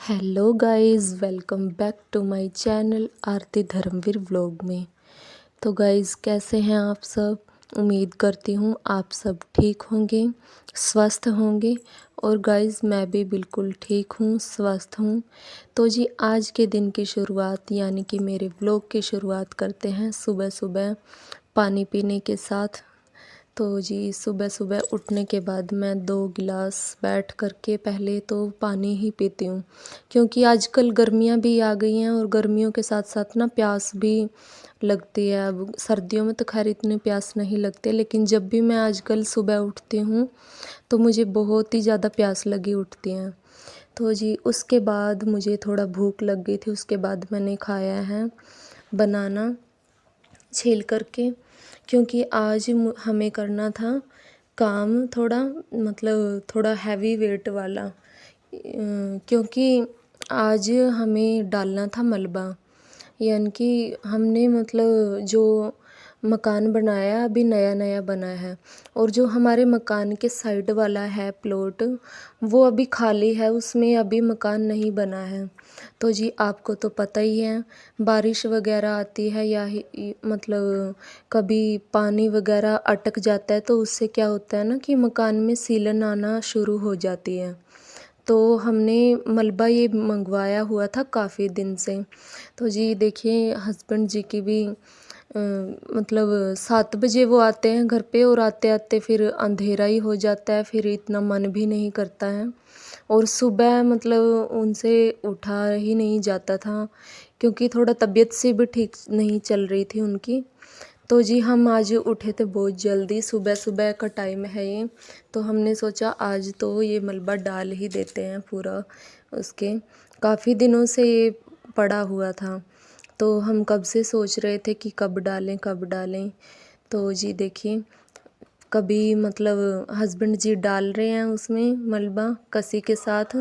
Hello guys, welcome back to my channel Aarti Dharmveer vlog में। तो guys, कैसे हैं आप सब? उम्मीद करती हूँ आप सब ठीक होंगे, स्वस्थ होंगे। और गाइस, मैं भी बिल्कुल ठीक हूँ, स्वस्थ हूँ। तो जी, आज के दिन की शुरुआत यानी कि मेरे व्लॉग की शुरुआत करते हैं सुबह सुबह पानी पीने के साथ। तो जी, सुबह सुबह उठने के बाद मैं 2 गिलास बैठ कर के पहले तो पानी ही पीती हूँ, क्योंकि आजकल गर्मियाँ भी आ गई हैं और गर्मियों के साथ साथ ना प्यास भी लगती है। अब सर्दियों में तो खैर इतनी प्यास नहीं लगती, लेकिन जब भी मैं आजकल सुबह उठती हूँ तो मुझे बहुत ही ज़्यादा प्यास लगी उठती है। तो जी, उसके बाद मुझे थोड़ा भूख लग गई थी। उसके बाद मैंने खाया है बनाना छील करके, क्योंकि आज हमें करना था काम थोड़ा, मतलब थोड़ा हैवी वेट वाला, क्योंकि आज हमें डालना था मलबा। यानी कि हमने मतलब जो मकान बनाया अभी नया नया बना है, और जो हमारे मकान के साइड वाला है प्लॉट वो अभी खाली है, उसमें अभी मकान नहीं बना है। तो जी, आपको तो पता ही है, बारिश वगैरह आती है या मतलब कभी पानी वगैरह अटक जाता है तो उससे क्या होता है ना कि मकान में सीलन आना शुरू हो जाती है। तो हमने मलबा ये मंगवाया हुआ था काफ़ी दिन से। तो जी देखिए, हस्बैंड जी की भी मतलब 7 बजे वो आते हैं घर पे, और आते आते फिर अंधेरा ही हो जाता है, फिर इतना मन भी नहीं करता है। और सुबह मतलब उनसे उठा ही नहीं जाता था, क्योंकि थोड़ा तबीयत से भी ठीक नहीं चल रही थी उनकी। तो जी, हम आज उठे थे बहुत जल्दी, सुबह सुबह का टाइम है ये। तो हमने सोचा आज तो ये मलबा डाल ही देते हैं पूरा। उसके काफ़ी दिनों से ये पड़ा हुआ था, तो हम कब से सोच रहे थे कि कब डालें कब डालें। तो जी देखिए, कभी मतलब हस्बैंड जी डाल रहे हैं उसमें मलबा कसी के साथ,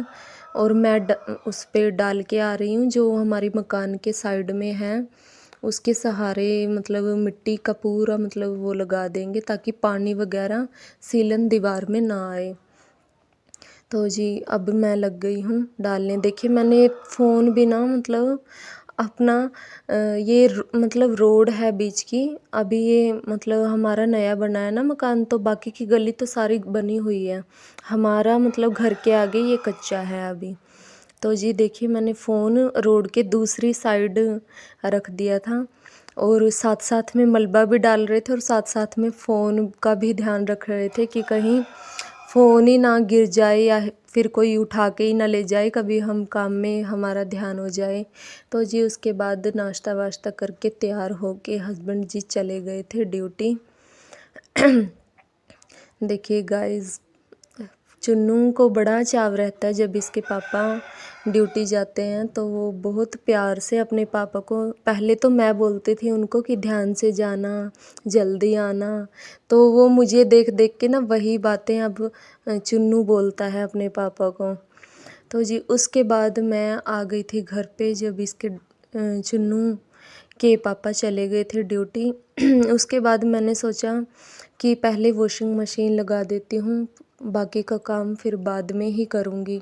और मैं उस पे डाल के आ रही हूँ जो हमारी मकान के साइड में है। उसके सहारे मतलब मिट्टी का पूरा मतलब वो लगा देंगे, ताकि पानी वगैरह सीलन दीवार में ना आए। तो जी, अब मैं लग गई हूँ डालने। देखिए, मैंने फ़ोन भी ना मतलब अपना ये मतलब रोड है बीच की, अभी ये मतलब हमारा नया बना है ना मकान, तो बाकी की गली तो सारी बनी हुई है, हमारा मतलब घर के आगे ये कच्चा है अभी। तो जी देखिए, मैंने फ़ोन रोड के दूसरी साइड रख दिया था, और साथ साथ में मलबा भी डाल रहे थे, और साथ साथ में फ़ोन का भी ध्यान रख रहे थे कि कहीं फ़ोन ही ना गिर जाए या फिर कोई उठा के ही ना ले जाए, कभी हम काम में हमारा ध्यान हो जाए। तो जी, उसके बाद नाश्ता वाश्ता करके तैयार होके हस्बैंड जी चले गए थे ड्यूटी। देखिए गाइस, चुन्नू को बड़ा चाव रहता है जब इसके पापा ड्यूटी जाते हैं, तो वो बहुत प्यार से अपने पापा को, पहले तो मैं बोलती थी उनको कि ध्यान से जाना, जल्दी आना, तो वो मुझे देख देख के ना वही बातें अब चुन्नू बोलता है अपने पापा को। तो जी, उसके बाद मैं आ गई थी घर पे जब इसके चुन्नू के पापा चले गए थे ड्यूटी। उसके बाद मैंने सोचा कि पहले वॉशिंग मशीन लगा देती हूँ, बाकी का काम फिर बाद में ही करूँगी।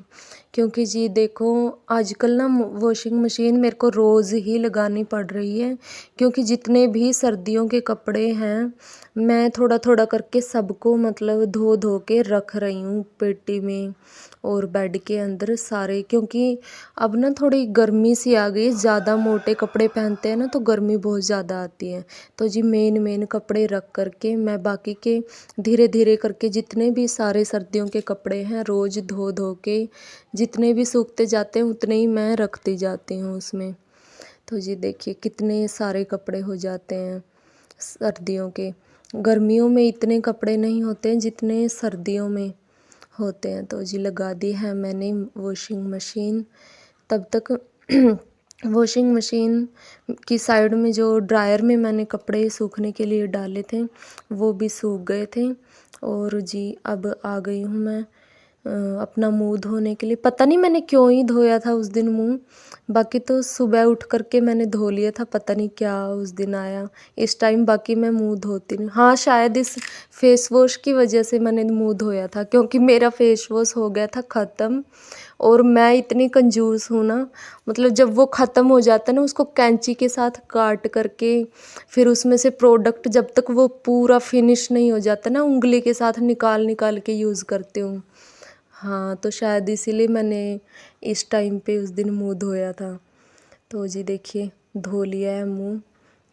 क्योंकि जी देखो, आजकल ना वॉशिंग मशीन मेरे को रोज़ ही लगानी पड़ रही है, क्योंकि जितने भी सर्दियों के कपड़े हैं मैं थोड़ा थोड़ा करके सबको मतलब धो धो के रख रही हूँ पेटी में और बेड के अंदर सारे। क्योंकि अब ना थोड़ी गर्मी सी आ गई, ज़्यादा मोटे कपड़े पहनते हैं ना तो गर्मी बहुत ज़्यादा आती है। तो जी, मेन मेन कपड़े रख करके मैं बाकी के धीरे धीरे करके जितने भी सारे सर्दियों के कपड़े हैं रोज़ धो धो के जितने भी सूखते जाते हैं उतने ही मैं रखती जाती हूँ उसमें। तो जी देखिए, कितने सारे कपड़े हो जाते हैं सर्दियों के। गर्मियों में इतने कपड़े नहीं होते हैं जितने सर्दियों में होते हैं। तो जी, लगा दी है मैंने वॉशिंग मशीन। तब तक वॉशिंग मशीन की साइड में जो ड्रायर में मैंने कपड़े सूखने के लिए डाले थे वो भी सूख गए थे। और जी, अब आ गई हूँ मैं अपना मुंह धोने के लिए। पता नहीं मैंने क्यों ही धोया था उस दिन मुंह, बाकी तो सुबह उठ करके मैंने धो लिया था, पता नहीं क्या उस दिन आया इस टाइम, बाकी मैं मुंह धोती नहीं। हाँ, शायद इस फेस वॉश की वजह से मैंने मुंह धोया था, क्योंकि मेरा फेस वॉश हो गया था ख़त्म, और मैं इतनी कंजूस हूँ ना, मतलब जब वो ख़त्म हो जाता है ना, उसको कैंची के साथ काट करके फिर उसमें से प्रोडक्ट जब तक वो पूरा फिनिश नहीं हो जाता ना, उंगली के साथ निकाल निकाल के यूज़ करती हूँ। हाँ, तो शायद इसीलिए मैंने इस टाइम पे उस दिन मुँह धोया था। तो जी देखिए, धो लिया है मुँह।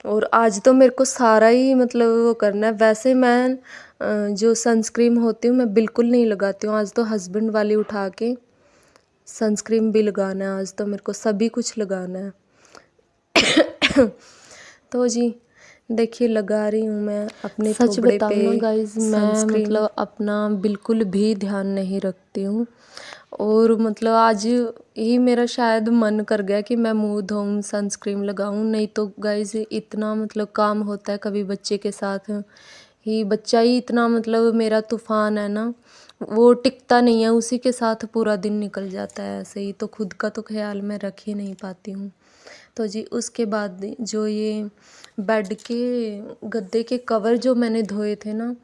और आज तो मेरे को सारा ही मतलब वो करना है। वैसे मैं जो सनस्क्रीन होती हूँ मैं बिल्कुल नहीं लगाती हूँ। आज तो हस्बैंड वाली उठा के सनस्क्रीन भी लगाना है, आज तो मेरे को सभी कुछ लगाना है। तो जी देखिए, लगा रही हूँ मैं अपने सच थोबड़े बताऊँ पे ना गाइज़, मैं सनस्क्रीन। मतलब अपना बिल्कुल भी ध्यान नहीं रखती हूँ। और मतलब आज ही मेरा शायद मन कर गया कि मैं मुँह धोऊँ, सनस्क्रीन लगाऊँ। नहीं तो गाइज़ इतना मतलब काम होता है, कभी बच्चे के साथ ही, बच्चा ही इतना मतलब मेरा तूफ़ान है ना, वो टिकता नहीं है, उसी के साथ पूरा दिन निकल जाता है ऐसे ही। तो खुद का तो ख़्याल मैं रख ही नहीं पाती हूँ। तो जी उसके बाद जो ये बेड के गद्दे के कवर जो मैंने धोए थे ना,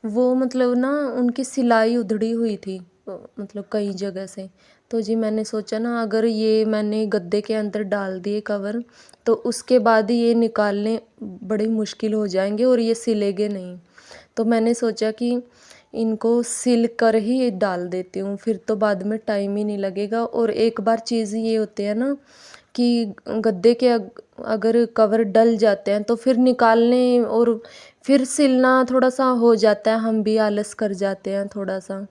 वो मतलब ना उनकी सिलाई उधड़ी हुई थी, मतलब कई जगह से। तो जी मैंने सोचा ना, अगर ये मैंने गद्दे के अंदर डाल दिए कवर, तो उसके बाद ही ये निकालने बड़ी मुश्किल हो जाएंगे और ये सिलेंगे नहीं। तो मैंने सोचा कि इनको सिल कर ही डाल देती हूँ, फिर तो बाद में टाइम ही नहीं लगेगा। और एक बार चीज़ ये होती है ना कि गद्दे के अगर कवर डल जाते हैं तो फिर निकालने और फिर सिलना थोड़ा सा हो जाता है, हम भी आलस कर जाते हैं थोड़ा सा।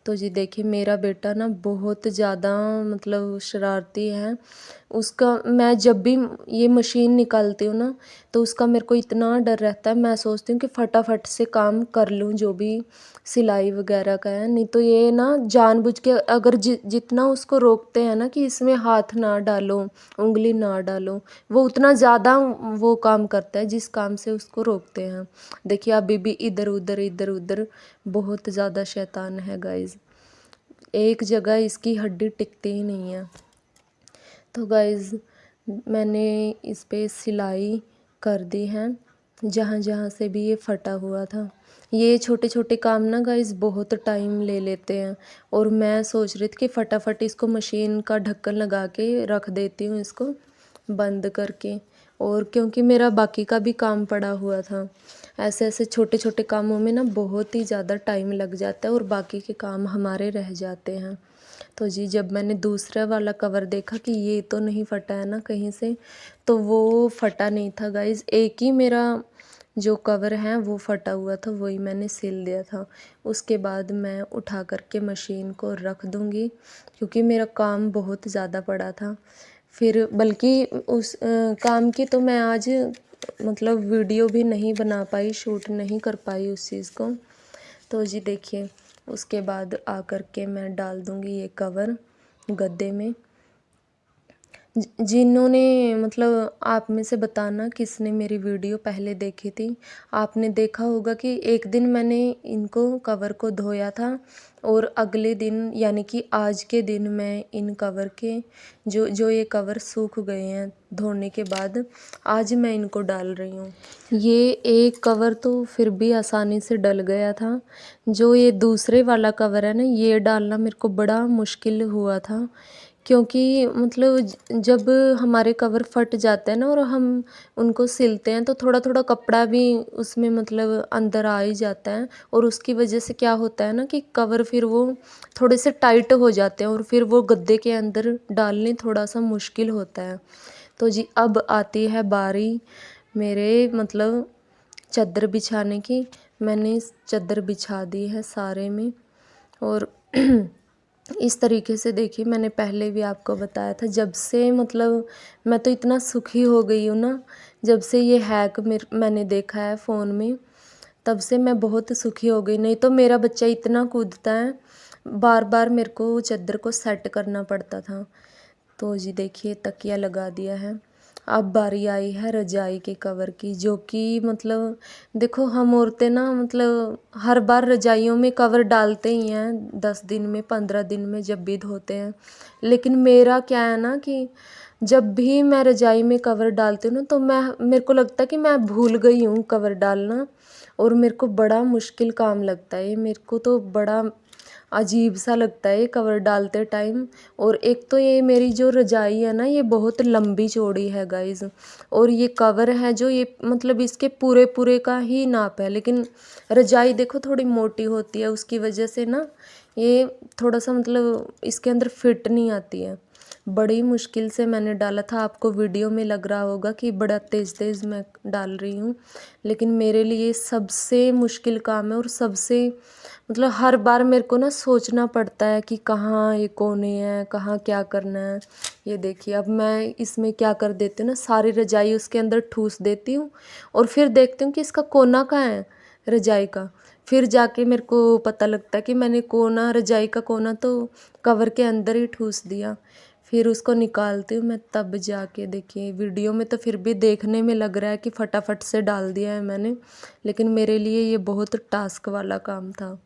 तो जी देखिए, मेरा बेटा ना बहुत ज़्यादा मतलब शरारती है। उसका मैं जब भी ये मशीन निकालती हूँ ना, तो उसका मेरे को इतना डर रहता है, मैं सोचती हूँ कि फटाफट से काम कर लूँ जो भी सिलाई वगैरह का है। नहीं तो ये ना जानबूझ के अगर जितना उसको रोकते हैं ना कि इसमें हाथ ना डालो, उंगली ना डालो, वो उतना ज़्यादा वो काम करता है जिस काम से उसको रोकते हैं। देखिए अभी भी इधर उधर इधर उधर, बहुत ज़्यादा शैतान है गाइज़, एक जगह इसकी हड्डी टिकती ही नहीं है। तो गाइज़ मैंने इस पे सिलाई कर दी है जहाँ जहाँ से भी ये फटा हुआ था। ये छोटे छोटे काम ना गाइज़ बहुत टाइम ले लेते हैं, और मैं सोच रही थी कि फटाफट इसको मशीन का ढक्कन लगा के रख देती हूँ, इसको बंद करके। और क्योंकि मेरा बाकी का भी काम पड़ा हुआ था, ऐसे ऐसे छोटे छोटे कामों में ना बहुत ही ज़्यादा टाइम लग जाता है और बाकी के काम हमारे रह जाते हैं। तो जी जब मैंने दूसरा वाला कवर देखा कि ये तो नहीं फटा है ना कहीं से, तो वो फटा नहीं था गाइज़, एक ही मेरा जो कवर है वो फटा हुआ था, वही मैंने सिल दिया था। उसके बाद मैं उठा करके मशीन को रख दूँगी, क्योंकि मेरा काम बहुत ज़्यादा पड़ा था। फिर बल्कि उस काम की तो मैं आज मतलब वीडियो भी नहीं बना पाई, शूट नहीं कर पाई उस चीज़ को। तो जी देखिए, उसके बाद आकर के मैं डाल दूँगी ये कवर गद्दे में। जिन्होंने मतलब आप में से बताना किसने मेरी वीडियो पहले देखी थी, आपने देखा होगा कि एक दिन मैंने इनको कवर को धोया था और अगले दिन यानी कि आज के दिन मैं इन कवर के जो ये कवर सूख गए हैं धोने के बाद, आज मैं इनको डाल रही हूँ। ये एक कवर तो फिर भी आसानी से डल गया था, जो ये दूसरे वाला कवर है ना, ये डालना मेरे को बड़ा मुश्किल हुआ था। क्योंकि मतलब जब हमारे कवर फट जाते हैं ना और हम उनको सिलते हैं, तो थोड़ा थोड़ा कपड़ा भी उसमें मतलब अंदर आ ही जाता है, और उसकी वजह से क्या होता है ना कि कवर फिर वो थोड़े से टाइट हो जाते हैं और फिर वो गद्दे के अंदर डालने थोड़ा सा मुश्किल होता है। तो जी अब आती है बारी मेरे मतलब चादर बिछाने की। मैंने चादर बिछा दी है सारे में, और इस तरीके से देखिए, मैंने पहले भी आपको बताया था, जब से मतलब मैं तो इतना सुखी हो गई हूँ ना, जब से ये हैक मैंने देखा है फ़ोन में, तब से मैं बहुत सुखी हो गई। नहीं तो मेरा बच्चा इतना कूदता है, बार बार मेरे को चादर को सेट करना पड़ता था। तो जी देखिए, तकिया लगा दिया है। अब बारी आई है रजाई के कवर की, जो कि मतलब देखो हम औरतें ना मतलब हर बार रजाइयों में कवर डालते ही हैं, 10 दिन में 15 दिन में जब भी धोते हैं। लेकिन मेरा क्या है ना कि जब भी मैं रजाई में कवर डालती हूँ ना, तो मेरे को लगता है कि मैं भूल गई हूँ कवर डालना, और मेरे को बड़ा मुश्किल काम लगता है ये। मेरे को तो बड़ा अजीब सा लगता है ये कवर डालते टाइम। और एक तो ये मेरी जो रजाई है ना ये बहुत लंबी चौड़ी है गाइज़, और ये कवर है जो ये मतलब इसके पूरे पूरे का ही नाप है, लेकिन रजाई देखो थोड़ी मोटी होती है, उसकी वजह से ना ये थोड़ा सा मतलब इसके अंदर फिट नहीं आती है। बड़ी मुश्किल से मैंने डाला था, आपको वीडियो में लग रहा होगा कि बड़ा तेज़ तेज़ मैं डाल रही हूँ, लेकिन मेरे लिए सबसे मुश्किल काम है। और सबसे मतलब हर बार मेरे को ना सोचना पड़ता है कि कहाँ ये कोने हैं, कहाँ क्या करना है। ये देखिए अब मैं इसमें क्या कर देती हूँ ना, सारी रजाई उसके अंदर ठूस देती हूँ और फिर देखती हूँ कि इसका कोना कहाँ है रजाई का। फिर जाके मेरे को पता लगता है कि मैंने कोना, रजाई का कोना तो कवर के अंदर ही ठूस दिया। फिर उसको निकालती हूँ मैं, तब जाके देखिए वीडियो में तो फिर भी देखने में लग रहा है कि फटाफट से डाल दिया है मैंने, लेकिन मेरे लिए ये बहुत टास्क वाला काम था।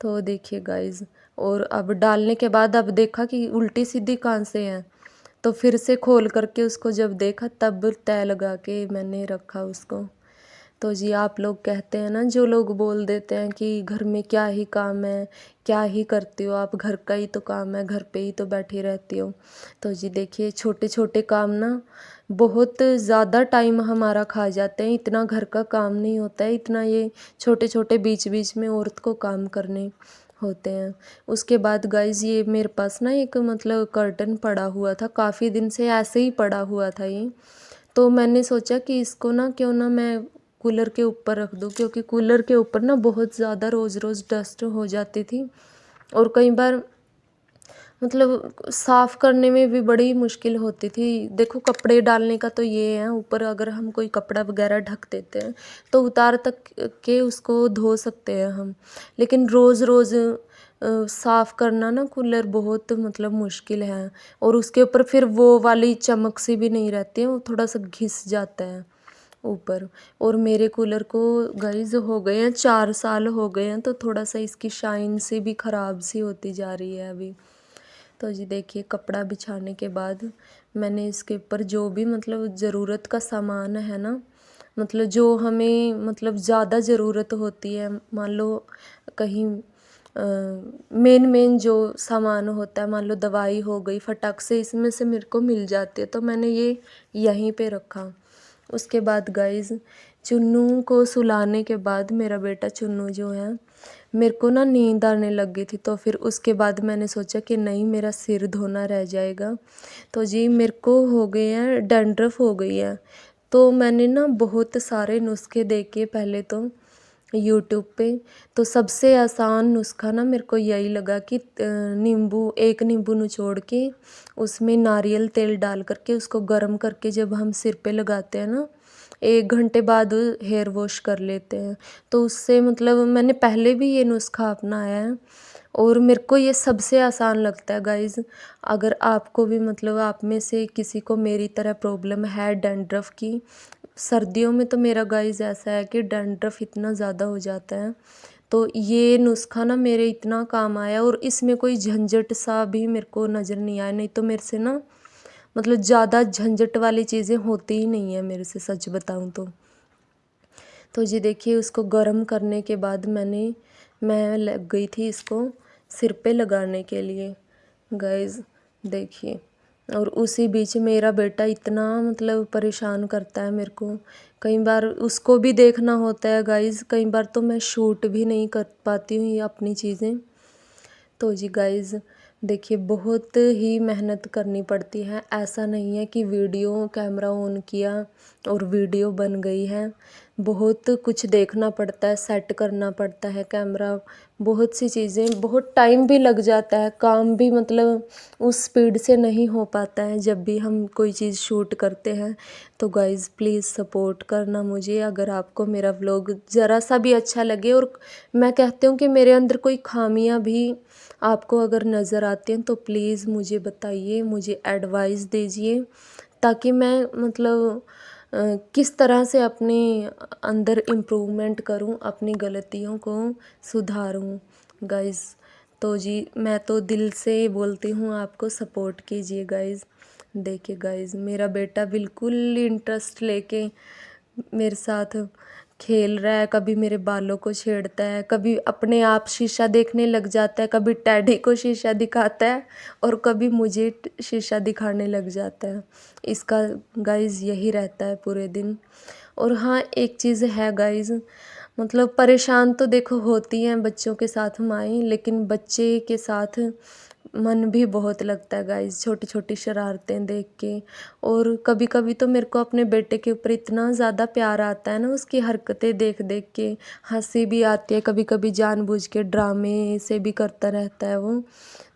तो देखिए गाइज़, और अब डालने के बाद अब देखा कि उल्टी सीधी कहाँ से है, तो फिर से खोल करके उसको जब देखा तब तय लगा के मैंने रखा उसको। तो जी आप लोग कहते हैं ना, जो लोग बोल देते हैं कि घर में क्या ही काम है, क्या ही करती हो आप, घर का ही तो काम है, घर पे ही तो बैठी रहती हो। तो जी देखिए छोटे छोटे काम ना बहुत ज़्यादा टाइम हमारा खा जाते हैं, इतना घर का काम नहीं होता है, इतना ये छोटे छोटे बीच बीच में औरत को काम करने होते हैं। उसके बाद गाइज़ ये मेरे पास ना एक मतलब कर्टन पड़ा हुआ था, काफ़ी दिन से ऐसे ही पड़ा हुआ था ये। तो मैंने सोचा कि इसको ना क्यों ना मैं कूलर के ऊपर रख दूँ, क्योंकि कूलर के ऊपर ना बहुत ज़्यादा रोज़ रोज़ डस्ट हो जाती थी और कई बार मतलब साफ़ करने में भी बड़ी मुश्किल होती थी। देखो कपड़े डालने का तो ये है, ऊपर अगर हम कोई कपड़ा वगैरह ढक देते हैं तो उतार तक के उसको धो सकते हैं हम, लेकिन रोज़ रोज़ साफ़ करना ना कूलर बहुत मतलब मुश्किल है। और उसके ऊपर फिर वो वाली चमक सी भी नहीं रहती है, वो थोड़ा सा घिस जाता है ऊपर। और मेरे कूलर को गाइज़ हो गए हैं 4 साल हो गए हैं, तो थोड़ा सा इसकी शाइन सी भी ख़राब सी होती जा रही है अभी। तो जी देखिए कपड़ा बिछाने के बाद मैंने इसके ऊपर जो भी मतलब ज़रूरत का सामान है ना, मतलब जो हमें मतलब ज़्यादा ज़रूरत होती है, मान लो कहीं मेन मेन जो सामान होता है, मान लो दवाई हो गई, फटाक से इसमें से मेरे को मिल जाती है, तो मैंने ये यहीं पे रखा। उसके बाद गाइज़ चुन्नू को सुलाने के बाद, मेरा बेटा चुन्नू जो है, मेरे को ना नींद आने लग गई थी, तो फिर उसके बाद मैंने सोचा कि नहीं मेरा सिर धोना रह जाएगा। तो जी मेरे को हो गए हैं डैंड्रफ हो गई है, तो मैंने ना बहुत सारे नुस्खे देखे पहले तो यूट्यूब पे। तो सबसे आसान नुस्खा ना मेरे को यही लगा कि एक नींबू निचोड़ के उसमें नारियल तेल डाल करके उसको गर्म करके जब हम सिर पे लगाते हैं ना, 1 घंटे बाद हेयर वॉश कर लेते हैं, तो उससे मतलब मैंने पहले भी ये नुस्खा अपनाया है और मेरे को ये सबसे आसान लगता है गाइज़। अगर आपको भी मतलब आप में से किसी को मेरी तरह प्रॉब्लम है डैंड्रफ की, सर्दियों में तो मेरा गाइज़ ऐसा है कि डैंड्रफ इतना ज़्यादा हो जाता है, तो ये नुस्खा ना मेरे इतना काम आया और इसमें कोई झंझट सा भी मेरे को नज़र नहीं आया। नहीं तो मेरे से ना मतलब ज़्यादा झंझट वाली चीज़ें होती ही नहीं है मेरे से, सच बताऊँ तो। तो जी देखिए उसको गर्म करने के बाद मैं लग गई थी इसको सिर पे लगाने के लिए गाइज़ देखिए। और उसी बीच मेरा बेटा इतना मतलब परेशान करता है मेरे को, कई बार उसको भी देखना होता है गाइज़, कई बार तो मैं शूट भी नहीं कर पाती हूँ ये अपनी चीज़ें। तो जी गाइज़ देखिए बहुत ही मेहनत करनी पड़ती है, ऐसा नहीं है कि वीडियो कैमरा ऑन किया और वीडियो बन गई है। बहुत कुछ देखना पड़ता है, सेट करना पड़ता है कैमरा, बहुत सी चीज़ें, बहुत टाइम भी लग जाता है, काम भी मतलब उस स्पीड से नहीं हो पाता है जब भी हम कोई चीज़ शूट करते हैं। तो गाइज़ प्लीज़ सपोर्ट करना मुझे, अगर आपको मेरा व्लॉग ज़रा सा भी अच्छा लगे और मैं कहती हूँ कि मेरे अंदर कोई खामियां भी आपको अगर नज़र आती हैं तो प्लीज़ मुझे बताइए, मुझे एडवाइस दीजिए, ताकि मैं मतलब किस तरह से अपने अंदर इम्प्रूवमेंट करूं, अपनी गलतियों को सुधारूं गाइज़। तो जी मैं तो दिल से बोलती हूँ आपको सपोर्ट कीजिए गाइज़। देखिए गाइज़ मेरा बेटा बिल्कुल इंटरेस्ट लेके मेरे साथ खेल रहा है, कभी मेरे बालों को छेड़ता है, कभी अपने आप शीशा देखने लग जाता है, कभी टैडी को शीशा दिखाता है और कभी मुझे शीशा दिखाने लग जाता है। इसका गाइज़ यही रहता है पूरे दिन। और हाँ, एक चीज़ है गाइज़, मतलब परेशान तो देखो होती हैं बच्चों के साथ माएँ, लेकिन बच्चे के साथ मन भी बहुत लगता है गाइज़, छोटी छोटी शरारतें देख के। और कभी कभी तो मेरे को अपने बेटे के ऊपर इतना ज़्यादा प्यार आता है ना, उसकी हरकतें देख देख के हंसी भी आती है, कभी कभी जानबूझ के ड्रामे से भी करता रहता है वो,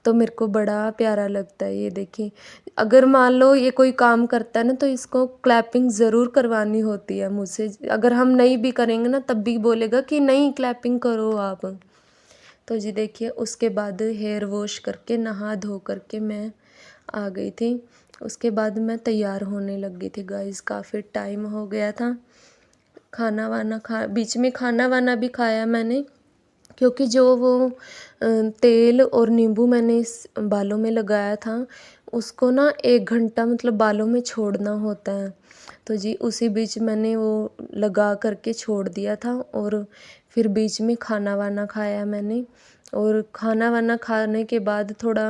तो मेरे को बड़ा प्यारा लगता है। ये देखिए, अगर मान लो ये कोई काम करता है ना, तो इसको क्लैपिंग ज़रूर करवानी होती है मुझसे। अगर हम नहीं भी करेंगे ना, तब भी बोलेगा कि नहीं क्लैपिंग करो आप। तो जी देखिए, उसके बाद हेयर वॉश करके नहा धो करके मैं आ गई थी। उसके बाद मैं तैयार होने लग गई थी गाइज़, काफ़ी टाइम हो गया था। खाना वाना बीच में खाना वाना भी खाया मैंने, क्योंकि जो वो तेल और नींबू मैंने इस बालों में लगाया था, उसको ना 1 घंटा मतलब बालों में छोड़ना होता है। तो जी उसी बीच मैंने वो लगा करके छोड़ दिया था, और फिर बीच में खाना वाना खाया मैंने। और खाना वाना खाने के बाद थोड़ा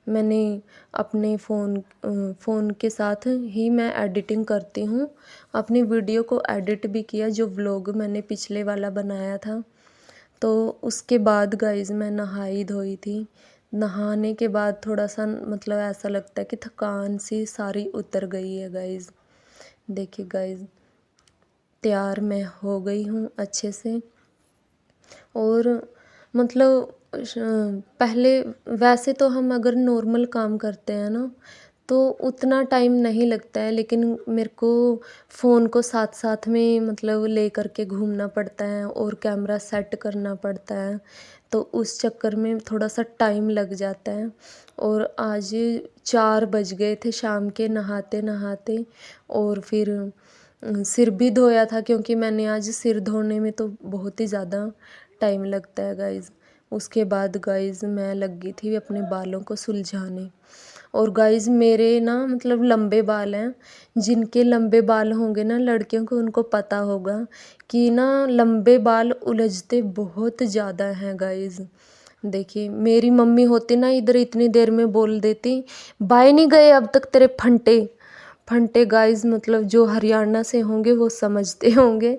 मैंने अपने फ़ोन के साथ ही मैं एडिटिंग करती हूँ। अपनी वीडियो को एडिट भी किया, जो व्लॉग मैंने पिछले वाला बनाया था। तो उसके बाद गाइज़ मैं नहाई धोई थी। नहाने के बाद थोड़ा-सा मतलब ऐसा लगता है कि थकान सी सारी उतर गई है गाइज़। देखिए गाइज़, तैयार मैं हो गई हूँ अच्छे से। और मतलब पहले वैसे तो हम अगर नॉर्मल काम करते हैं ना, तो उतना टाइम नहीं लगता है, लेकिन मेरे को फ़ोन को साथ साथ में मतलब ले करके घूमना पड़ता है और कैमरा सेट करना पड़ता है, तो उस चक्कर में थोड़ा सा टाइम लग जाता है। और आज 4 बज गए थे शाम के नहाते नहाते। और फिर सिर भी धोया था, क्योंकि मैंने आज सिर धोने में तो बहुत ही ज़्यादा टाइम लगता है गाइज़। उसके बाद गाइज़ मैं लग गई थी अपने बालों को सुलझाने। और गाइज़ मेरे ना मतलब लंबे बाल हैं। जिनके लंबे बाल होंगे ना लड़कियों को, उनको पता होगा कि ना लंबे बाल उलझते बहुत ज़्यादा हैं गाइज़। देखिए, मेरी मम्मी होती ना इधर इतनी देर में बोल देती, बाय नहीं गए अब तक तेरे फंटे। फंटे गाइज़ मतलब जो हरियाणा से होंगे वो समझते होंगे।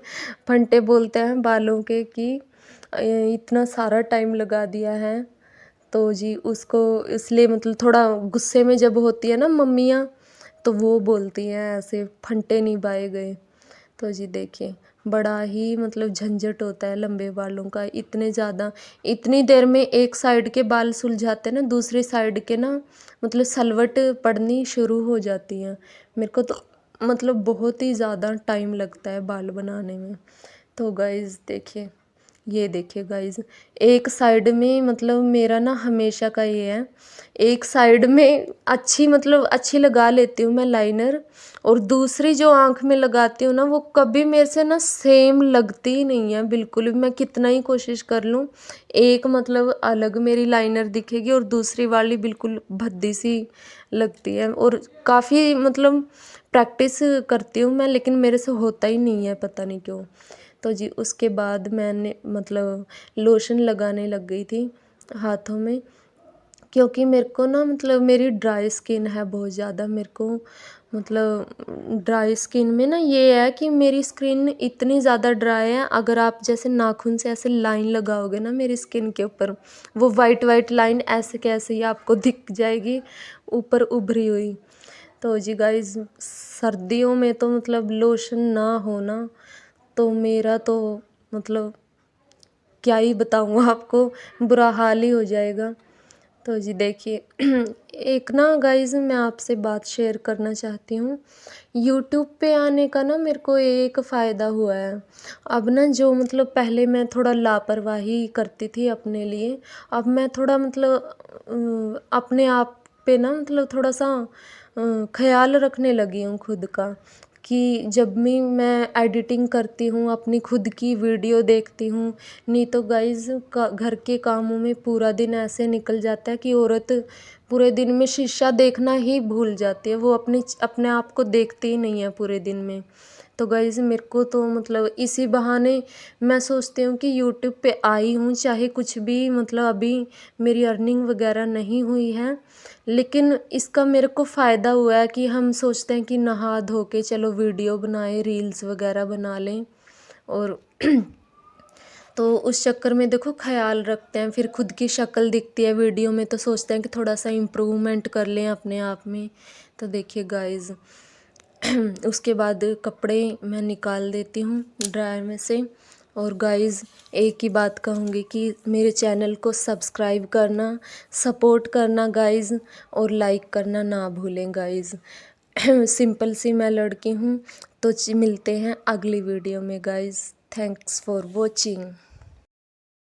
फंटे बोलते हैं बालों के कि इतना सारा टाइम लगा दिया है। तो जी उसको इसलिए मतलब थोड़ा गुस्से में जब होती है ना मम्मियाँ, तो वो बोलती हैं ऐसे, फंटे नहीं बाए गए। तो जी देखिए, बड़ा ही मतलब झंझट होता है लंबे बालों का। इतने ज़्यादा इतनी देर में एक साइड के बाल सुलझाते हैं ना, दूसरी साइड के ना मतलब सलवट पड़नी शुरू हो जाती हैं। मेरे को तो मतलब बहुत ही ज़्यादा टाइम लगता है बाल बनाने में। तो गाइज़ देखिए, ये देखिए गाइज़, एक साइड में मतलब मेरा ना हमेशा का ये है, एक साइड में अच्छी मतलब अच्छी लगा लेती हूँ मैं लाइनर, और दूसरी जो आँख में लगाती हूँ ना, वो कभी मेरे से ना सेम लगती ही नहीं है बिल्कुल भी। मैं कितना ही कोशिश कर लूँ, एक मतलब अलग मेरी लाइनर दिखेगी और दूसरी वाली बिल्कुल भद्दी सी लगती है। और काफ़ी मतलब प्रैक्टिस करती हूँ मैं, लेकिन मेरे से होता ही नहीं है, पता नहीं क्यों। तो जी उसके बाद मैंने मतलब लोशन लगाने लग गई थी हाथों में, क्योंकि मेरे को ना मतलब मेरी ड्राई स्किन है बहुत ज़्यादा। मेरे को मतलब ड्राई स्किन में ना ये है कि मेरी स्किन इतनी ज़्यादा ड्राई है, अगर आप जैसे नाखून से ऐसे लाइन लगाओगे ना मेरी स्किन के ऊपर, वो वाइट वाइट लाइन ऐसे कैसे ही आपको दिख जाएगी ऊपर उभरी हुई। तो जी गाइज़, सर्दियों में तो मतलब लोशन ना होना तो मेरा तो मतलब क्या ही बताऊँ आपको, बुरा हाल ही हो जाएगा। तो जी देखिए, एक ना गाइज़ मैं आपसे बात शेयर करना चाहती हूँ। यूट्यूब पे आने का ना मेरे को एक फ़ायदा हुआ है। अब ना जो मतलब पहले मैं थोड़ा लापरवाही करती थी अपने लिए, अब मैं थोड़ा मतलब अपने आप पे ना मतलब थोड़ा-सा ख़्याल रखने लगी हूँ खुद का, कि जब भी मैं एडिटिंग करती हूँ, अपनी खुद की वीडियो देखती हूँ, नहीं तो गाइज़ घर के कामों में पूरा दिन ऐसे निकल जाता है कि औरत पूरे दिन में शीशा देखना ही भूल जाती है, वो अपने आप को देखती ही नहीं है पूरे दिन में। तो गाइज़ मेरे को तो मतलब इसी बहाने मैं सोचती हूँ कि यूट्यूब पे आई हूँ, चाहे कुछ भी मतलब अभी मेरी अर्निंग वगैरह नहीं हुई है, लेकिन इसका मेरे को फ़ायदा हुआ है कि हम सोचते हैं कि नहा धो के चलो वीडियो बनाएं, रील्स वगैरह बना लें। और तो उस चक्कर में देखो ख़्याल रखते हैं, फिर खुद की शक्ल दिखती है वीडियो में तो सोचते हैं कि थोड़ा सा इम्प्रूवमेंट कर लें अपने आप में। तो देखिए गाइज़ उसके बाद कपड़े मैं निकाल देती हूँ ड्रायर में से। और गाइज़ एक ही बात कहूँगी कि मेरे चैनल को सब्सक्राइब करना, सपोर्ट करना गाइज़, और लाइक करना ना भूलें गाइज़। सिंपल सी मैं लड़की हूँ। तो मिलते हैं अगली वीडियो में गाइज़। Thanks for watching.